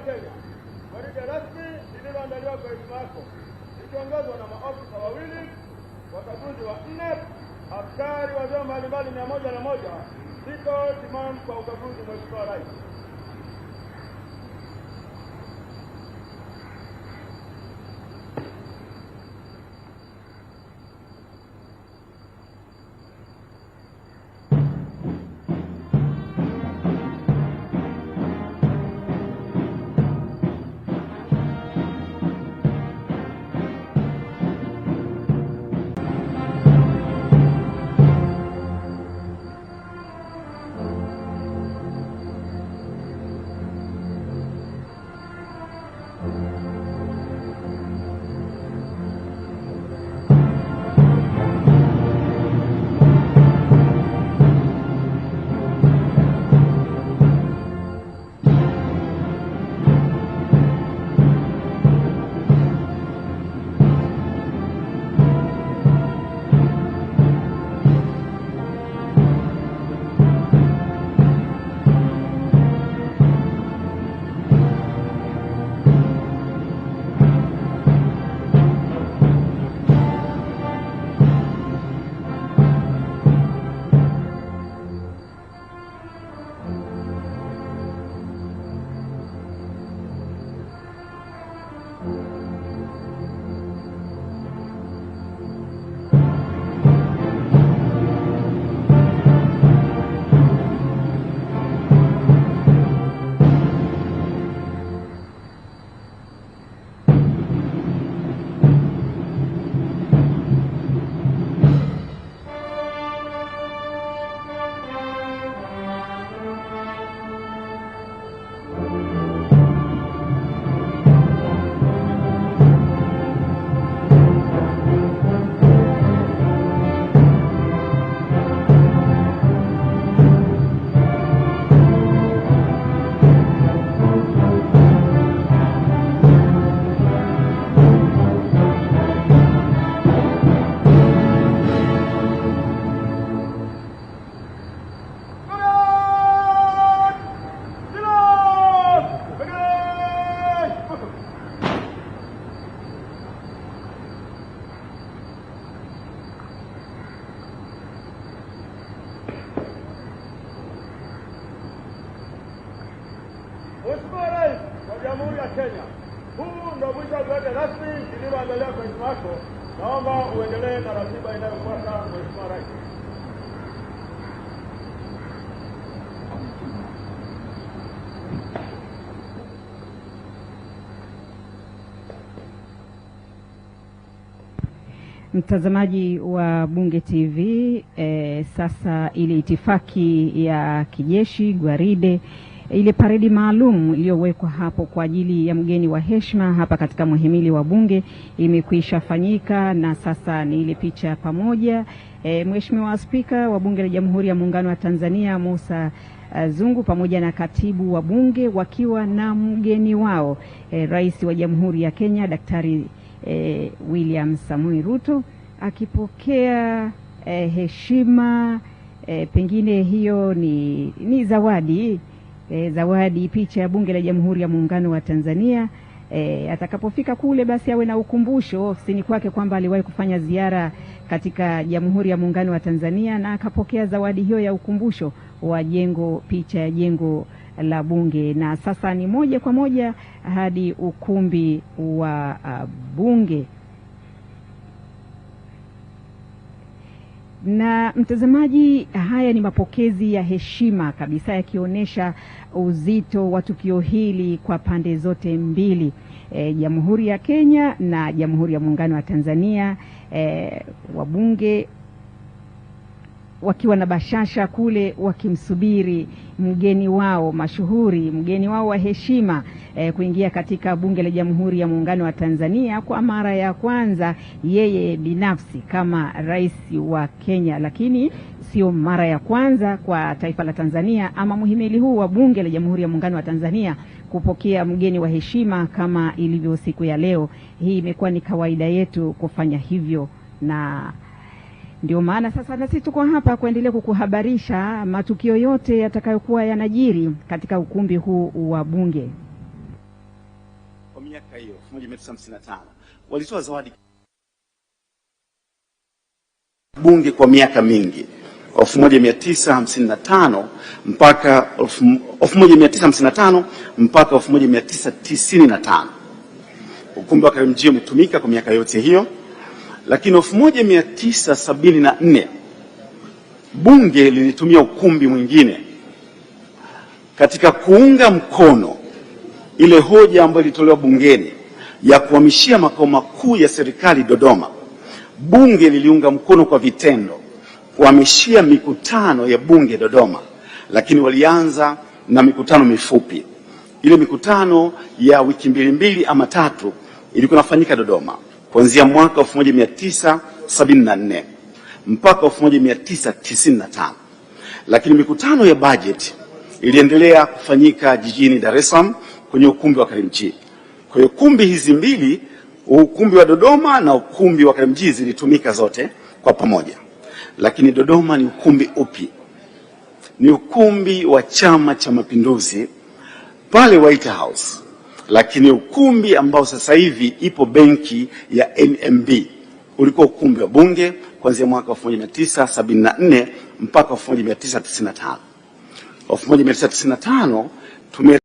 Kenya. Gwaride rasmi lililoandaliwa kwa heshima yako likiongozwa na maafisa wawili, wakaguzi wa 4, askari wa vyama mbalimbali 101, liko timamu kwa ukaguzi. Mheshimiwa Rais. Mheshimiwa Rais wa Jamhuri ya Kenya, huu ndio mwisho wa gwaride rasmi lililoandaliwa kwa heshima yako. Naomba uendelee na ratiba inayofuata. Mheshimiwa Rais. Mtazamaji wa Bunge TV, sasa ile itifaki ya kijeshi gwaride, ile paredi maalum iliyowekwa hapo kwa ajili ya mgeni wa heshima hapa katika muhimili wa Bunge imekwisha fanyika, na sasa ni ile picha pamoja. Mheshimiwa Spika wa Bunge la Jamhuri ya Muungano wa Tanzania Musa Zungu pamoja na katibu wa Bunge wakiwa na mgeni wao Rais wa Jamhuri ya Kenya Daktari William Samoei Ruto akipokea heshima. Pengine hiyo ni zawadi zawadi picha ya Bunge la Jamhuri ya Muungano wa Tanzania. Atakapofika kule basi awe na ukumbusho ofisini kwake kwamba aliwahi kufanya ziara katika Jamhuri ya Muungano wa Tanzania na akapokea zawadi hiyo ya ukumbusho wa picha ya jengo la Bunge. Na sasa ni moja kwa moja hadi ukumbi wa Bunge. Na mtazamaji, haya ni mapokezi ya heshima kabisa yakionyesha uzito wa tukio hili kwa pande zote mbili, Jamhuri ya Kenya na Jamhuri ya Muungano wa Tanzania. Wabunge wakiwa na bashasha kule wakimsubiri mgeni wao mashuhuri, mgeni wao wa heshima kuingia katika Bunge la Jamhuri ya Muungano wa Tanzania kwa mara ya kwanza, yeye binafsi kama rais wa Kenya, lakini sio mara ya kwanza kwa taifa la Tanzania ama muhimili huu wa Bunge la Jamhuri ya Muungano wa Tanzania kupokea mgeni wa heshima kama ilivyo siku ya leo. Hii imekuwa ni kawaida yetu kufanya hivyo, na ndio maana sasa na sisi tuko hapa kuendelea kukuhabarisha matukio yote yatakayokuwa yanajiri katika ukumbi huu wa Bunge. miaka hiyo 1955 walitoa zawadi bunge kwa miaka mingi 1955 mpaka 1995. Ukumbi wa Karimjee umetumika kwa miaka yote hiyo, lakini 1974 bunge lilitumia ukumbi mwingine katika kuunga mkono ile hoja ambayo ilitolewa bungeni ya kuhamishia makao makuu ya serikali Dodoma. Bunge liliunga mkono kwa vitendo kuhamishia mikutano ya bunge Dodoma, lakini walianza na mikutano mifupi. Ile mikutano ya wiki mbili ama tatu ilikuwa inafanyika Dodoma kuanzia mwaka 1974 mpaka 1995, lakini mikutano ya budget iliendelea kufanyika jijini Dar es Salaam kwenye ukumbi wa Karimjee. Kwa hiyo kumbi hizi mbili, ukumbi wa Dodoma na ukumbi wa Karimjee, zilitumika zote kwa pamoja. Lakini Dodoma ni ukumbi upi? Ni ukumbi wa Chama cha Mapinduzi pale White House, lakini ukumbi ambao sasa hivi ipo benki ya NMB ulikuwa ukumbi wa bunge kuanzia mwaka 1974 mpaka 1995. 1995 tume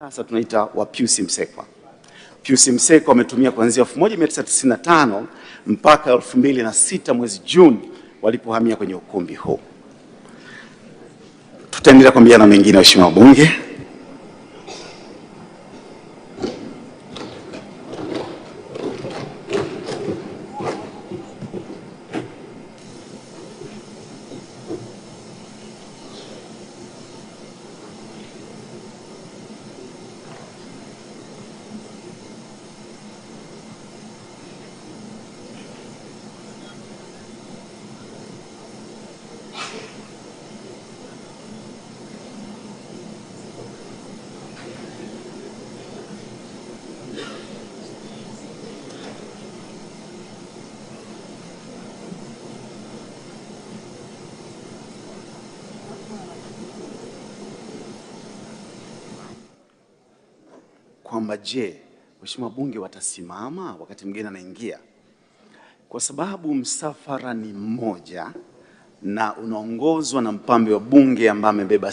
sasa tunaita wa Pius Msekwa. Pius Msekwa ametumia kuanzia 1995 mpaka 2006 mwezi Juni walipohamia kwenye ukumbi huu. Tutaendelea kuambiana mengine, waheshimiwa wabunge. Kwamba je, waheshimiwa bunge watasimama wakati mgeni anaingia? Kwa sababu msafara ni mmoja na unaongozwa na mpambe wa bunge ambaye amebeba